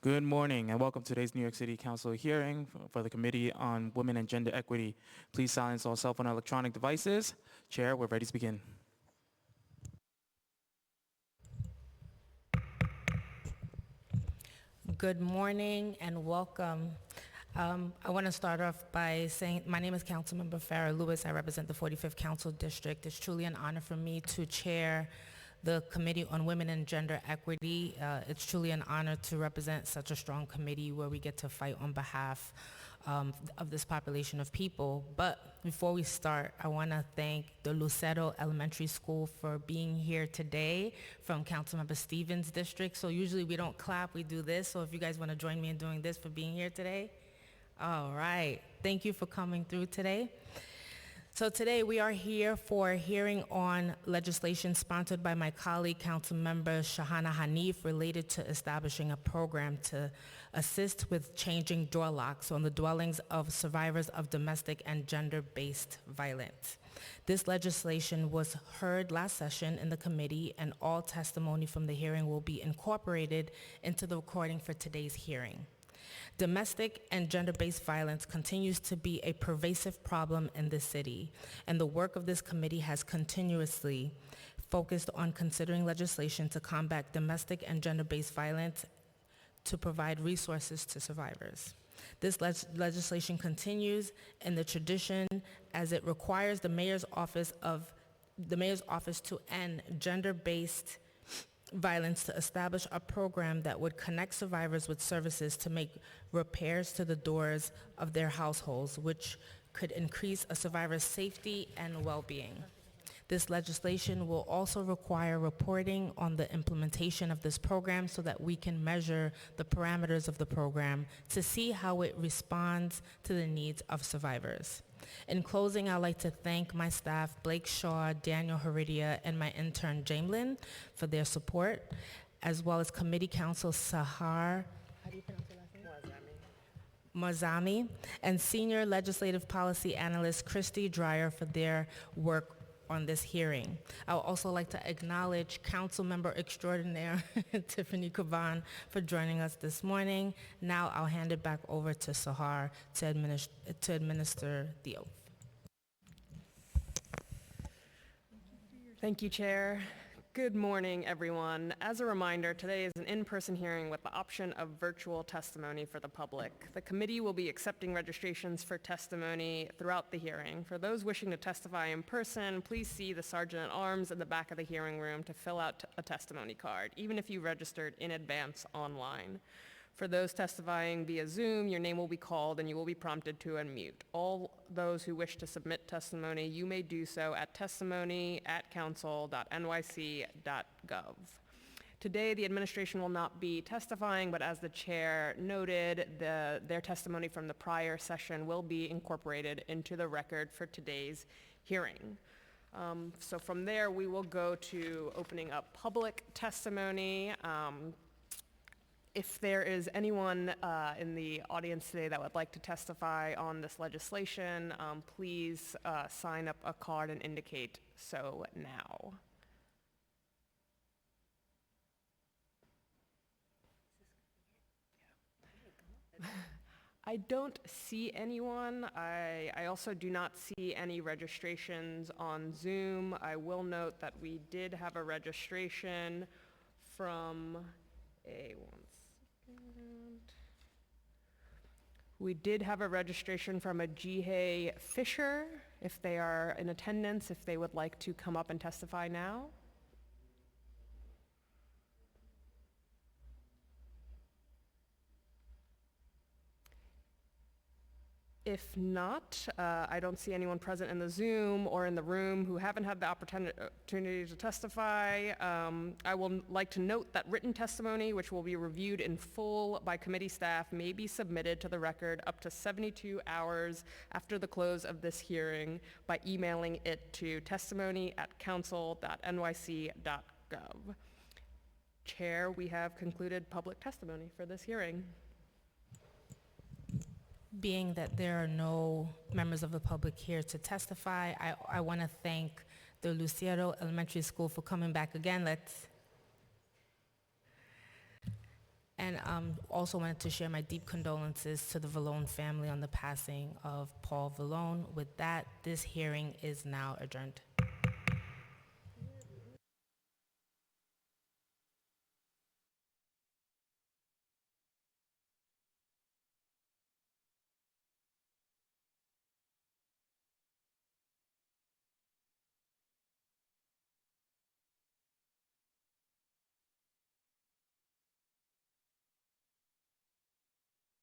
Good morning and welcome to today's New York City Council hearing for the Committee on Women and Gender Equity. Please silence all cell phone and electronic devices. Chair, we're ready to begin. Good morning and welcome. I want to start off by saying my name is Councilmember Farrah Lewis. I represent the 45th Council District. It's truly an honor for me to chair the Committee on Women and Gender Equity. It's truly an honor to represent such a strong committee where we get to fight on behalf of this population of people. But before we start, I want to thank the Lucero Elementary School for being here today from Councilmember Stevens' district. So usually we don't clap, we do this. So if you guys want to join me in doing this for being here today. All right. Thank you for coming through today. So today we are here for a hearing on legislation sponsored by my colleague, Councilmember Shahana Hanif, related to establishing a program to assist with changing door locks on the dwellings of survivors of domestic and gender-based violence. This legislation was heard last session in the committee, and all testimony from the hearing will be incorporated into the recording for today's hearing. Domestic and gender-based violence continues to be a pervasive problem in the city, and the work of this committee has continuously focused on considering legislation to combat domestic and gender-based violence to provide resources to survivors. This legislation continues in the tradition as it requires the mayor's office to end gender-based violence, to establish a program that would connect survivors with services to make repairs to the doors of their households, which could increase a survivor's safety and well-being. This legislation will also require reporting on the implementation of this program so that we can measure the parameters of the program to see how it responds to the needs of survivors. In closing, I'd like to thank my staff, Blake Shaw, Daniel Heredia, and my intern, Jamelin, for their support, as well as Committee Counsel Sahar Mazami, and Senior Legislative Policy Analyst Christy Dreyer for their work on this hearing. I would also like to acknowledge Council Member Extraordinaire Tiffany Caban for joining us this morning. Now I'll hand it back over to Sahar to administer the oath. Thank you, Chair. Good morning, everyone. As a reminder, today is an in-person hearing with the option of virtual testimony for the public. The committee will be accepting registrations for testimony throughout the hearing. For those wishing to testify in person, please see the Sergeant-at-Arms in the back of the hearing room to fill out a testimony card, even if you registered in advance online. For those testifying via Zoom, your name will be called and you will be prompted to unmute. All those who wish to submit testimony, you may do so at testimony@council.nyc.gov. Today, the administration will not be testifying, but as the chair noted, their testimony from the prior session will be incorporated into the record for today's hearing. So from there, we will go to opening up public testimony. If there is anyone in the audience today that would like to testify on this legislation, please sign up a card and indicate so now. I don't see anyone. I also do not see any registrations on Zoom. I will note that we did have a registration from We did have a registration from a Jihei Fisher, if they are in attendance, if they would like to come up and testify now. If not, I don't see anyone present in the Zoom or in the room who haven't had the opportunity to testify. I will like to note that written testimony, which will be reviewed in full by committee staff, may be submitted to the record up to 72 hours after the close of this hearing by emailing it to testimony@council.nyc.gov. Chair, we have concluded public testimony for this hearing. Being that there are no members of the public here to testify, I want to thank the Lucero Elementary School for coming back again. And also wanted to share my deep condolences to the Vallone family on the passing of Paul Vallone. With that, this hearing is now adjourned.